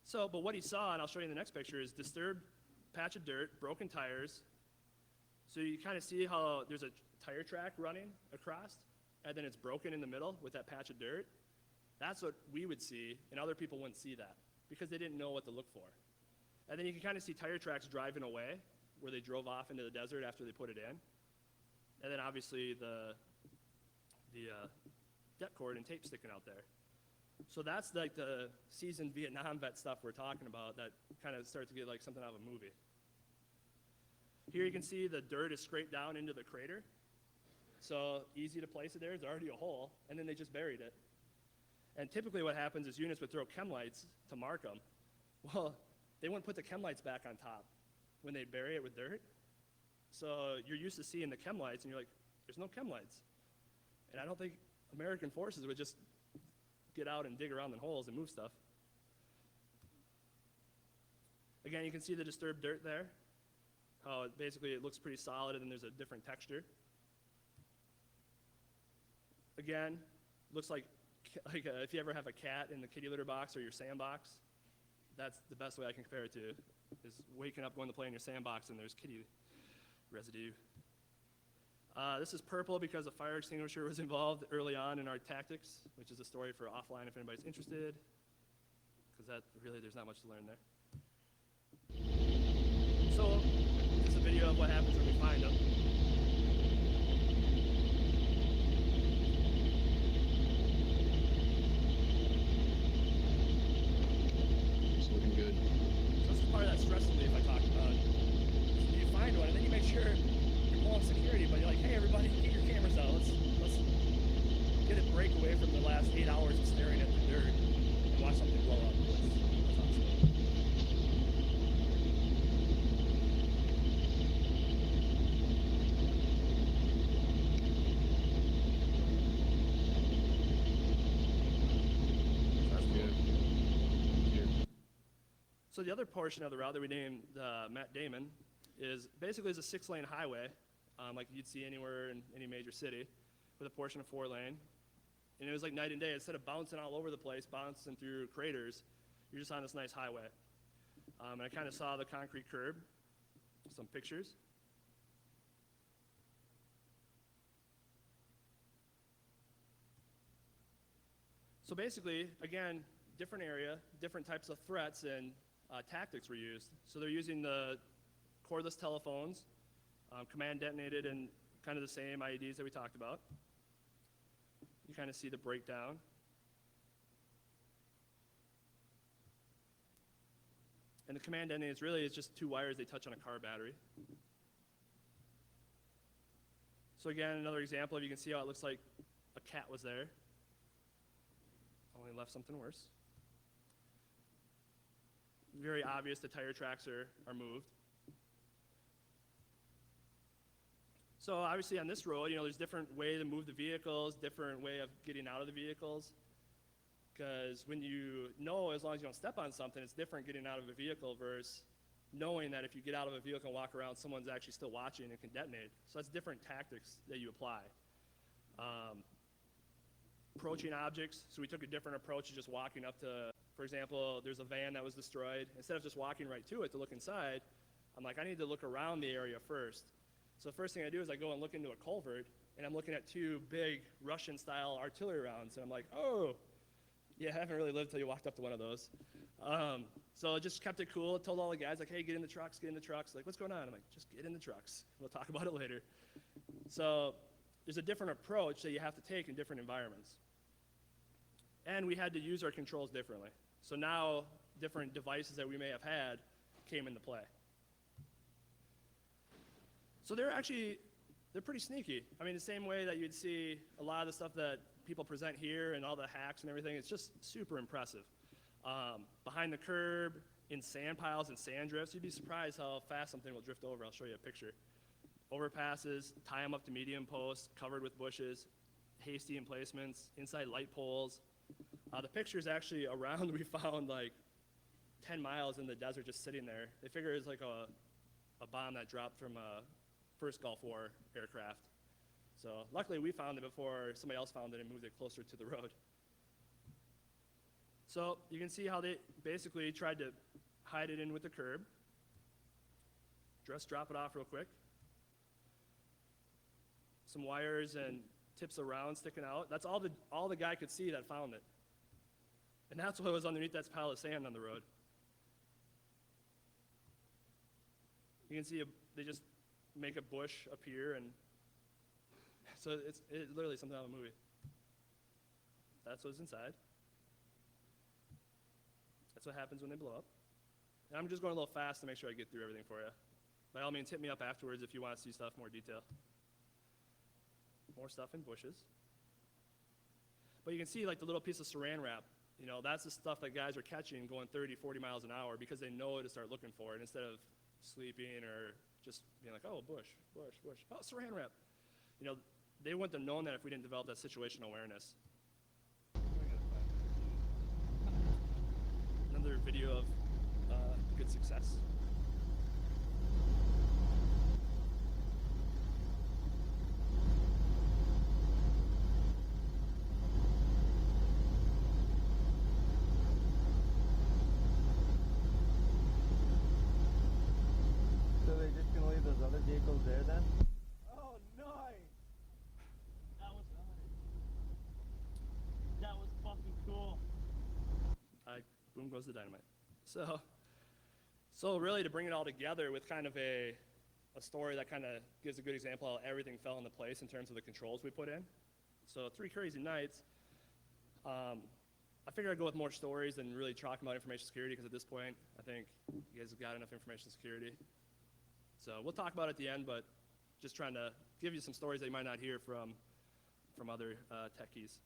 So, but what he saw, and I'll show you in the next picture, is disturbed patch of dirt, broken tires. So you kind of see how there's a tire track running across, and then it's broken in the middle with that patch of dirt. That's what we would see, and other people wouldn't see that because they didn't know what to look for. And then you can kind of see tire tracks driving away where they drove off into the desert after they put it in. And then obviously the deck cord and tape sticking out there. So that's like the seasoned Vietnam vet stuff we're talking about that kind of starts to get like something out of a movie. Here you can see the dirt is scraped down into the crater. So easy to place it there. There's already a hole, and then they just buried it. And typically what happens is units would throw chem lights to mark them. Well, they wouldn't put the chem lights back on top when they bury it with dirt. So you're used to seeing the chem lights, and you're like, there's no chem lights. And I don't think American forces would just get out and dig around in holes and move stuff. Again, you can see the disturbed dirt there. How basically it looks pretty solid, and then there's a different texture. Again, looks like if you ever have a cat in the kitty litter box or your sandbox, that's the best way I can compare it to, is waking up, going to play in your sandbox, and there's kitty residue. This is purple because a fire extinguisher was involved early on in our tactics, which is a story for offline if anybody's interested, because that really, there's not much to learn there. So, this is a video of what happens when we find them. It's looking good. So this is part of that stress relief I talked about. You find one, and then you make sure you're pulling security, but you're like, hey, everybody, get your cameras out. Let's get a break away from the last 8 hours of staring at the dirt and watch something blow up. That's awesome. So the other portion of the route that we named Matt Damon is basically a 6-lane highway, like you'd see anywhere in any major city, with a portion of 4-lane. And it was like night and day. Instead of bouncing all over the place, bouncing through craters, you're just on this nice highway. And I kind of saw the concrete curb, some pictures. So basically, again, different area, different types of threats and tactics were used. So they're using the cordless telephones, command detonated, and kind of the same IEDs that we talked about. You kind of see the breakdown. And the command detonated is really just two wires they touch on a car battery. So again, another example of you can see how it looks like a cat was there. Only left something worse. Very obvious the tire tracks are moved. So obviously on this road, there's different way to move the vehicles, different way of getting out of the vehicles. Because when you know, as long as you don't step on something, it's different getting out of a vehicle versus knowing that if you get out of a vehicle and walk around, someone's actually still watching and can detonate. So that's different tactics that you apply. Approaching objects, so we took a different approach to just walking up to, for example, there's a van that was destroyed. Instead of just walking right to it to look inside, I'm like, I need to look around the area first. So the first thing I do is I go and look into a culvert, and I'm looking at two big Russian-style artillery rounds, and I'm like, oh, yeah, I haven't really lived till you walked up to one of those. So I just kept it cool, told all the guys, like, hey, get in the trucks, get in the trucks. Like, what's going on? I'm like, just get in the trucks. We'll talk about it later. So there's a different approach that you have to take in different environments. And we had to use our controls differently. So now different devices that we may have had came into play. So they're pretty sneaky. I mean, the same way that you'd see a lot of the stuff that people present here and all the hacks and everything, it's just super impressive. Behind the curb, in sand piles and sand drifts, you'd be surprised how fast something will drift over. I'll show you a picture. Overpasses, tie them up to medium posts, covered with bushes, hasty emplacements, inside light poles. The picture's actually around, we found like 10 miles in the desert just sitting there. They figure it's like a bomb that dropped from a first Gulf War aircraft. So luckily we found it before somebody else found it and moved it closer to the road. So you can see how they basically tried to hide it in with the curb. Just drop it off real quick. Some wires and tips of rounds sticking out. That's all the guy could see that found it. And that's what was underneath that pile of sand on the road. You can see they just make a bush appear, and so it's literally something out of a movie. That's what's inside. That's what happens when they blow up. And I'm just going a little fast to make sure I get through everything for you. By all means, hit me up afterwards if you want to see stuff more detail. More stuff in bushes. But you can see like the little piece of saran wrap. That's the stuff that guys are catching going 30, 40 miles an hour because they know to start looking for it instead of sleeping or just being like, oh, bush, oh, saran wrap. They wouldn't have known that if we didn't develop that situational awareness. Another video of good success. So they're just gonna leave those other vehicles there then? Oh, nice! That was nice. That was fucking cool. Boom goes the dynamite. So really to bring it all together with kind of a story that kind of gives a good example of how everything fell into place in terms of the controls we put in. So 3 crazy nights. I figured I'd go with more stories than really talking about information security because at this point, I think you guys have got enough information security. So we'll talk about it at the end, but just trying to give you some stories that you might not hear from other techies.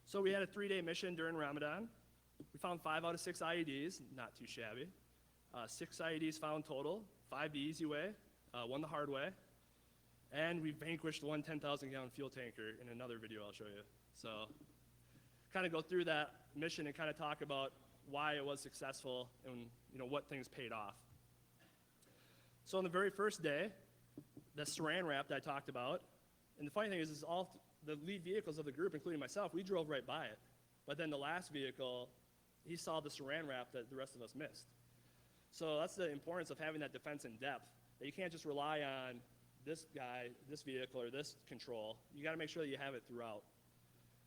So we had a 3-day mission during Ramadan. We found 5 out of 6 IEDs, not too shabby. 6 IEDs found total, 5 the easy way, 1 the hard way. And we vanquished 1 10,000-gallon fuel tanker in another video I'll show you. So kind of go through that mission and kind of talk about why it was successful and what things paid off. So on the very first day, the saran wrap that I talked about, and the funny thing is all the lead vehicles of the group, including myself, we drove right by it. But then the last vehicle, he saw the saran wrap that the rest of us missed. So that's the importance of having that defense in depth, that you can't just rely on this guy, this vehicle, or this control. You got to make sure that you have it throughout.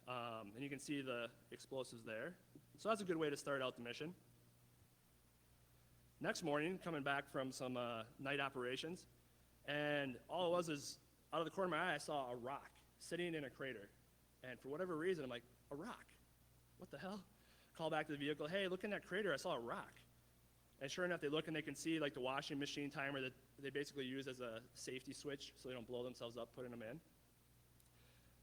And you can see the explosives there. So that's a good way to start out the mission. Next morning, coming back from some night operations, and all it was is, out of the corner of my eye, I saw a rock sitting in a crater. And for whatever reason, I'm like, a rock? What the hell? Call back to the vehicle, hey, look in that crater, I saw a rock. And sure enough, they look and they can see like the washing machine timer that they basically use as a safety switch so they don't blow themselves up putting them in.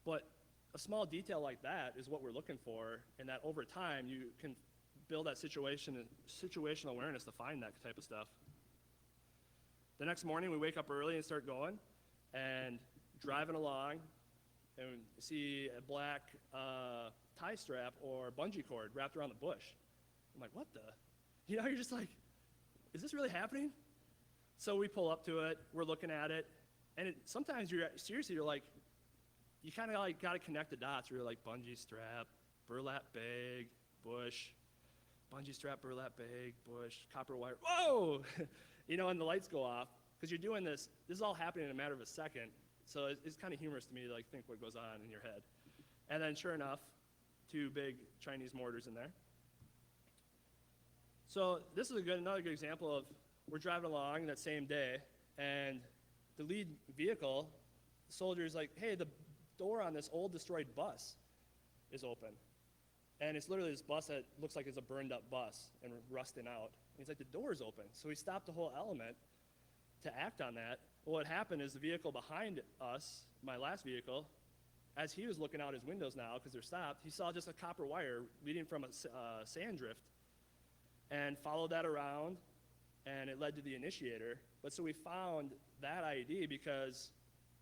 But a small detail like that is what we're looking for, and that over time you can build that situational awareness to find that type of stuff. The next morning we wake up early and start going and driving along and see a black tie strap or bungee cord wrapped around the bush. I'm like, what the? You know, you're just like, is this really happening? So we pull up to it, we're looking at it, and sometimes you're like, you kind of like got to connect the dots. You're like bungee strap, burlap bag, bush, bungee strap, burlap bag, bush, copper wire. Whoa! You know, and the lights go off because you're doing this. This is all happening in a matter of a second. So it's kind of humorous to me to like think what goes on in your head. And then sure enough, 2 big Chinese mortars in there. So this is another good example of we're driving along that same day, and the lead vehicle, the soldier's like, hey, the door on this old destroyed bus is open. And it's literally this bus that looks like it's a burned up bus and rusting out. And he's like, the door's open. So he stopped the whole element to act on that. Well, what happened is the vehicle behind us, my last vehicle, as he was looking out his windows now because they're stopped, he saw just a copper wire leading from a sand drift and followed that around, and it led to the initiator. But so we found that ID because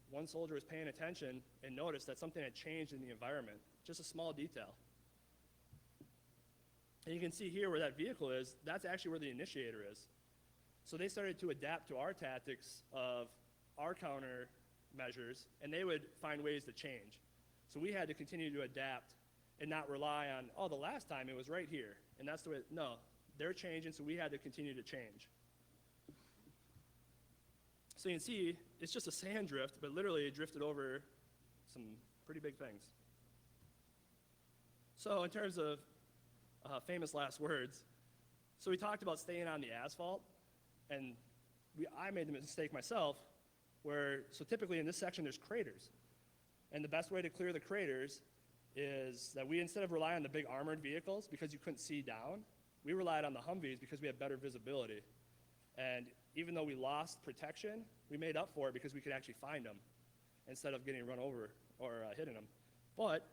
one soldier was paying attention and noticed that something had changed in the environment, just a small detail. And you can see here where that vehicle is, that's actually where the initiator is. So they started to adapt to our tactics of our counter measures, and they would find ways to change. So we had to continue to adapt and not rely on, oh, the last time it was right here. And that's the way, no, they're changing, so we had to continue to change. So you can see, it's just a sand drift, but literally it drifted over some pretty big things. So in terms of famous last words, so we talked about staying on the asphalt, and I made the mistake myself, so typically in this section there's craters. And the best way to clear the craters is that we, instead of relying on the big armored vehicles because you couldn't see down, we relied on the Humvees because we had better visibility. And even though we lost protection, we made up for it because we could actually find them instead of getting run over or hitting them. But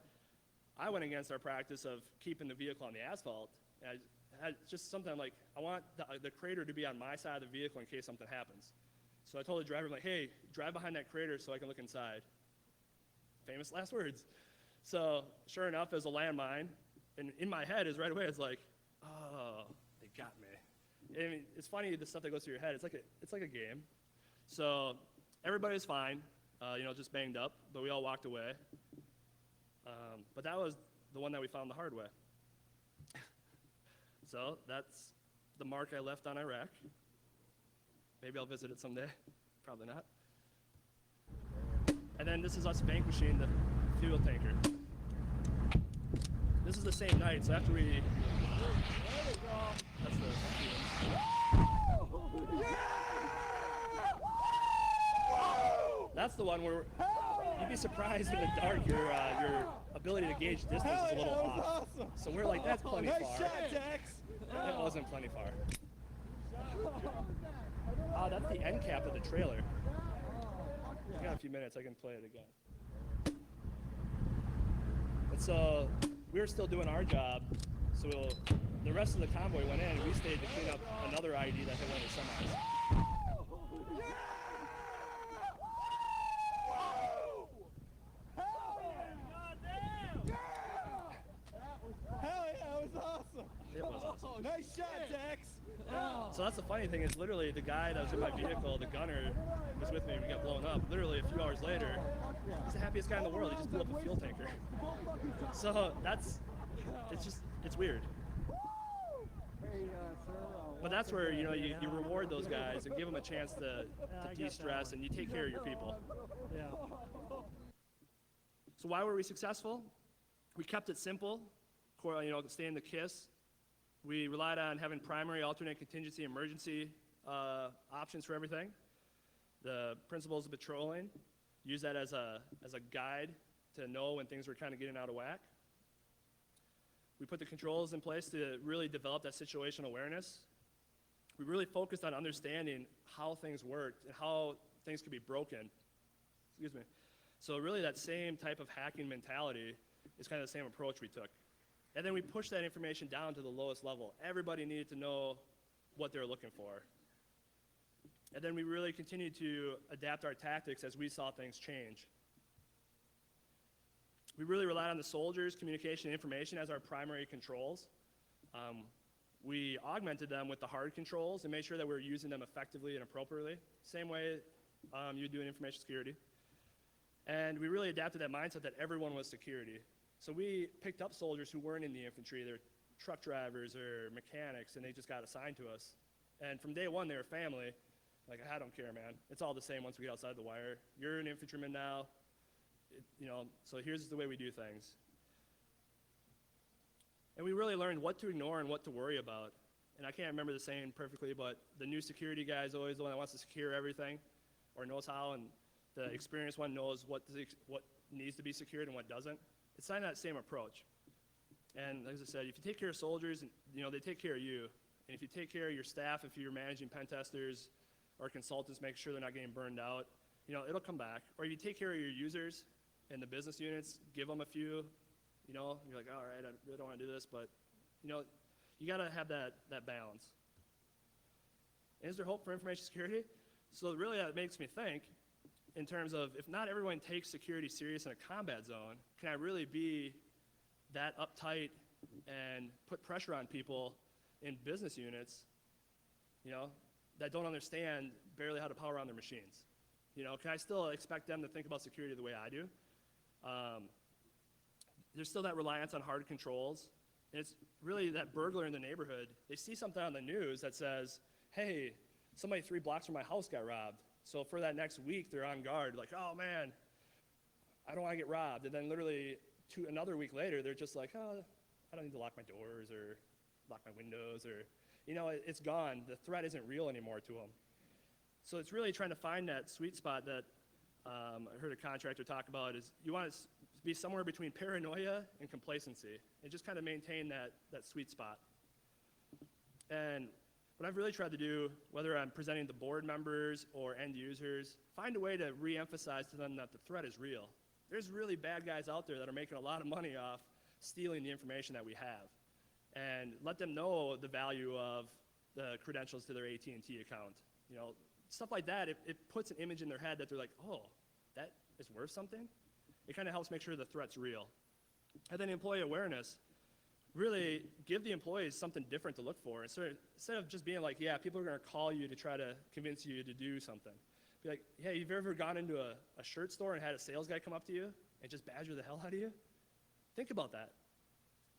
I went against our practice of keeping the vehicle on the asphalt. And I had just something like, I want the crater to be on my side of the vehicle in case something happens. So I told the driver, like, hey, drive behind that crater so I can look inside. Famous last words. So sure enough, there's a landmine, and in my head is right away, it's like, oh, they got me. I mean, it's funny the stuff that goes through your head. It's like a game. So everybody was fine, just banged up, but we all walked away. But that was the one that we found the hard way. So that's the mark I left on Iraq. Maybe I'll visit it someday. Probably not. And then this is us vanquishing the fuel tanker. This is the same night, so after we... That's the fuel. That's the one where you'd be surprised in the dark, your ability to gauge distance is a little off. Awesome. So we're like, that's plenty far. Nice shot, Tex. That wasn't plenty far. Oh, that's the end cap of the trailer. I got a few minutes, I can play it again. And so we were still doing our job, so the rest of the convoy went in, and we stayed to clean up another ID that hit one of the semis. Hell yeah, that was awesome. It was awesome. Nice shot, Tex. So that's the funny thing is literally the guy that was in my vehicle, the gunner, was with me. We got blown up. Literally a few hours later, he's the happiest guy in the world. He just blew up a fuel tanker. So it's weird. But that's where you reward those guys and give them a chance to de-stress, and you take care of your people. So why were we successful? We kept it simple, staying the KISS. We relied on having primary, alternate, contingency, emergency options for everything. The principles of patrolling, use that as a guide to know when things were kind of getting out of whack. We put the controls in place to really develop that situational awareness. We really focused on understanding how things worked and how things could be broken. Excuse me. So really that same type of hacking mentality is kind of the same approach we took. And then we pushed that information down to the lowest level. Everybody needed to know what they're looking for. And then we really continued to adapt our tactics as we saw things change. We really relied on the soldiers, communication, and information as our primary controls. We augmented them with the hard controls and made sure that we were using them effectively and appropriately. Same way you do in information security. And we really adapted that mindset that everyone was security. So we picked up soldiers who weren't in the infantry. They're truck drivers or mechanics, and they just got assigned to us. And from day one, they were family. Like, I don't care, man. It's all the same once we get outside the wire. You're an infantryman now. So here's the way we do things. And we really learned what to ignore and what to worry about. And I can't remember the saying perfectly, but the new security guy is always the one that wants to secure everything or knows how, and the experienced one knows what needs to be secured and what doesn't. It's not that same approach. And as I said, if you take care of soldiers, they take care of you. And if you take care of your staff, if you're managing pen testers or consultants, make sure they're not getting burned out, it'll come back. Or if you take care of your users and the business units, give them a few, you're like, all right, I really don't want to do this, but, you got to have that balance. And is there hope for information security? So really that makes me think in terms of, if not everyone takes security serious in a combat zone, can I really be that uptight and put pressure on people in business units, that don't understand barely how to power on their machines? Can I still expect them to think about security the way I do? There's still that reliance on hard controls. And it's really that burglar in the neighborhood. They see something on the news that says, hey, somebody 3 blocks from my house got robbed. So for that next week, they're on guard, like, oh man, I don't want to get robbed. And then literally another week later, they're just like, oh, I don't need to lock my doors or lock my windows, or, it's gone. The threat isn't real anymore to them. So it's really trying to find that sweet spot that I heard a contractor talk about, is you want to be somewhere between paranoia and complacency and just kind of maintain that sweet spot. And what I've really tried to do, whether I'm presenting to board members or end users, find a way to re-emphasize to them that the threat is real. There's really bad guys out there that are making a lot of money off stealing the information that we have. And let them know the value of the credentials to their AT&T account. Stuff like that, it puts an image in their head that they're like, oh, that is worth something? It kind of helps make sure the threat's real. And then employee awareness. Really give the employees something different to look for. Instead of just being like, yeah, people are going to call you to try to convince you to do something. Be like, hey, you've ever gone into a shirt store and had a sales guy come up to you and just badger the hell out of you? Think about that.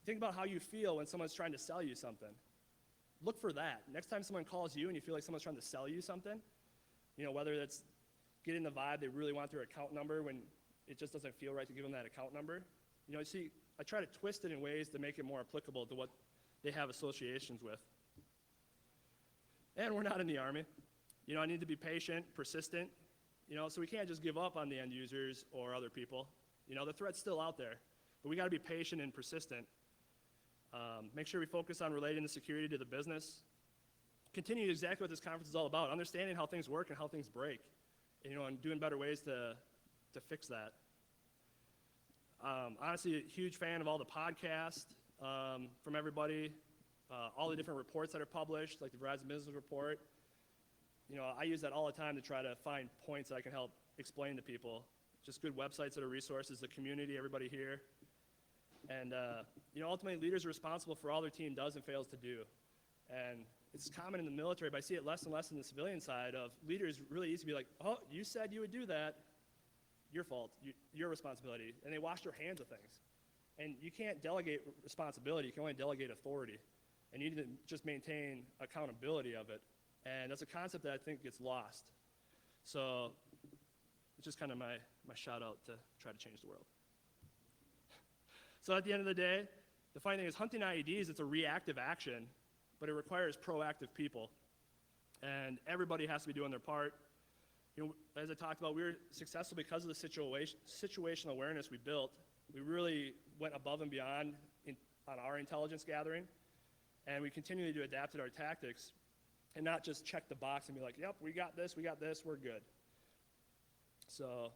Think about how you feel when someone's trying to sell you something. Look for that. Next time someone calls you and you feel like someone's trying to sell you something, whether that's getting the vibe they really want their account number when it just doesn't feel right to give them that account number. See, I try to twist it in ways to make it more applicable to what they have associations with. And we're not in the Army. I need to be patient, persistent, so we can't just give up on the end users or other people. The threat's still out there, but we got to be patient and persistent. Make sure we focus on relating the security to the business. Continue exactly what this conference is all about, understanding how things work and how things break, and doing better ways to fix that. Honestly, a huge fan of all the podcasts from everybody, all the different reports that are published, like the Verizon Business Report. I use that all the time to try to find points that I can help explain to people. Just good websites that are resources, the community, everybody here. And ultimately, leaders are responsible for all their team does and fails to do. And it's common in the military, but I see it less and less in the civilian side of leaders really easy to be like, oh, you said you would do that. Your fault, your responsibility. And they wash their hands of things. And you can't delegate responsibility, you can only delegate authority. And you need to just maintain accountability of it. And that's a concept that I think gets lost. So it's just kind of my shout out to try to change the world. So at the end of the day, the funny thing is hunting IEDs, it's a reactive action, but it requires proactive people. And everybody has to be doing their part. You know, as I talked about, we were successful because of the situational awareness we built. We really went above and beyond on our intelligence gathering, and we continue to adapt our tactics and not just check the box and be like, yep, we got this, we're good. So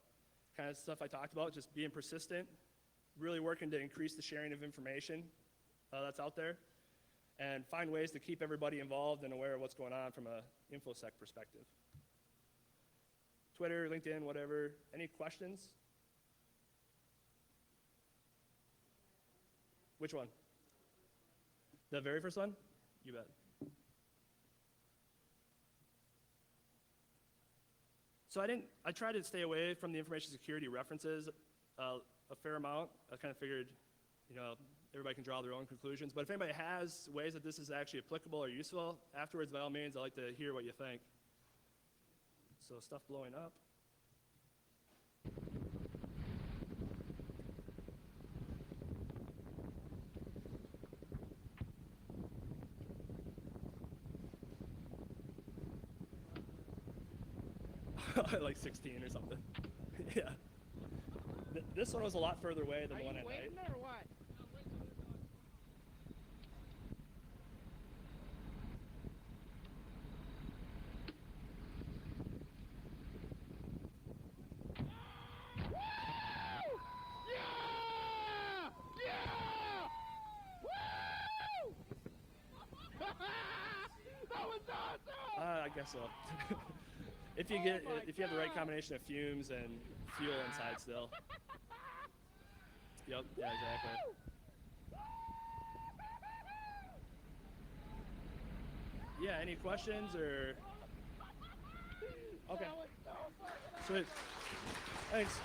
kind of stuff I talked about, just being persistent, really working to increase the sharing of information that's out there, and find ways to keep everybody involved and aware of what's going on from a InfoSec perspective. Twitter, LinkedIn, whatever. Any questions? Which one? The very first one? You bet. So I tried to stay away from the information security references a fair amount. I kind of figured, you know, everybody can draw their own conclusions. But if anybody has ways that this is actually applicable or useful, afterwards, by all means, I'd like to hear what you think. So stuff blowing up. Like 16 or something. Yeah. This one was a lot further away than the one at night. Are you waiting or what? I guess so. If you have the right combination of fumes and fuel inside still. Yep, yeah, exactly. Yeah, any questions or? Okay. Sweet. Thanks.